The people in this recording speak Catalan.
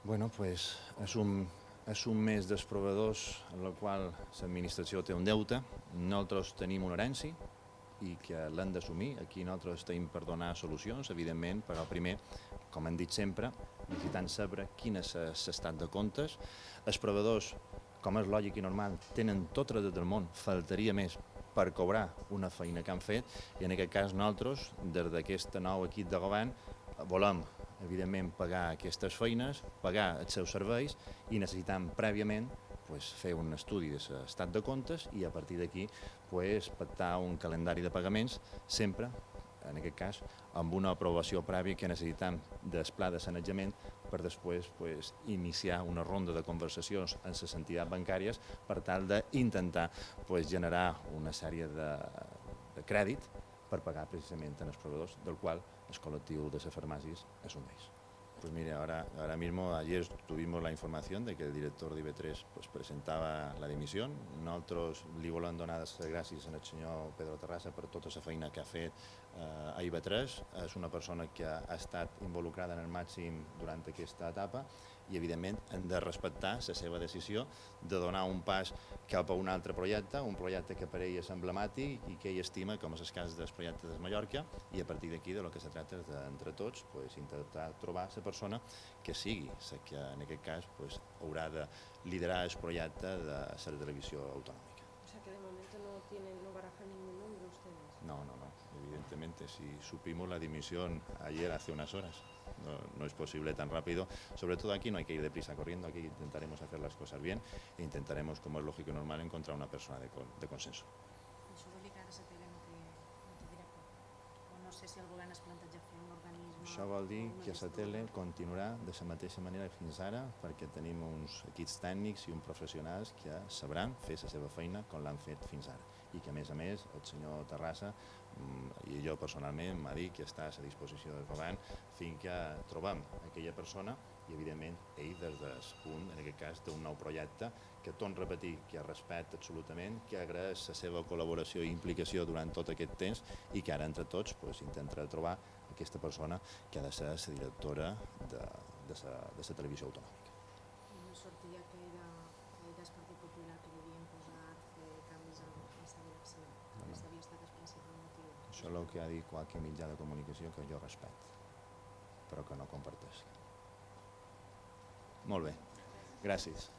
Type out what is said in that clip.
Bueno, pues és un mes dels proveïdors en el qual l'administració té un deute, nosaltres tenim una herència i que l'hem d'assumir. Aquí nosaltres tenim per donar solucions, evidentment, però primer, com hem dit sempre, necessitant saber quin és l'estat de comptes. Els proveïdors, com és lògic i normal, tenen tot el dret del món, faltaria més, per cobrar una feina que han fet, i en aquest cas nosaltres, des d'aquest nou equip de govern, volem evidentment pagar aquestes feines, pagar els seus serveis i necessitam prèviament fer un estudi de l'estat de comptes i a partir d'aquí pactar un calendari de pagaments, sempre, en aquest cas, amb una aprovació prèvia que necessitam del pla de sanejament per després iniciar una ronda de conversacions amb les entitats bancàries per tal d'intentar generar una sèrie de crèdit per pagar precisament als proveïdors, del qual el col·lectiu de les farmàcies és un d'ells. Pues mire, ahora mismo, ayer tuvimos la información de que el director de IB3 presentaba la dimisión. Nosotros li volem donar les gràcies al senyor Pedro Terrassa per tota la feina que ha fet a IB3. És una persona que ha estat involucrada en el màxim durant aquesta etapa i, evidentment, hem de respectar la seva decisió de donar un pas cap a un altre projecte, un projecte que per ell és emblemàtic i que ell estima, com és el cas del projecte de Mallorca, i a partir d'aquí del que se tracta és d'entre tots intentar trobar la persona que sigui la que en aquest cas haurà de liderar el projecte de la televisió autonòmica. O sea que de momento no barajan ningún nombre ustedes. No, evidentemente, si supimos la dimisión ayer hace unas horas. No es posible tan rápido. Sobre todo aquí no hay que ir deprisa corriendo, aquí intentaremos hacer las cosas bien e intentaremos, como es lógico y normal, encontrar una persona de consenso. Això vol dir que ara Satele no té director? O no sé si el govern es planteja fer un organisme... Això vol dir que Satele continuarà de la mateixa manera fins ara perquè tenim uns equips tècnics i uns professionals que sabran fer la seva feina com l'han fet fins ara i que, a més, el senyor Terrassa i jo personalment m'ha dit que està a la disposició del govern fins que trobem aquella persona i, evidentment, ell des del punt, en aquest cas, d'un nou projecte que, torno a repetir, que respecta absolutament, que agraeix la seva col·laboració i implicació durant tot aquest temps i que ara, entre tots, intentarà trobar aquesta persona que ha de ser la directora de la televisió autonòmica. No sortia que era del Partit Popular que li havien posat fer canvis en aquesta direcció. Aquest havia estat el principal motiu. Això és el que ha dit qualque mitjà de comunicació que jo respecto, però que no comparteix. Molt bé, gràcies.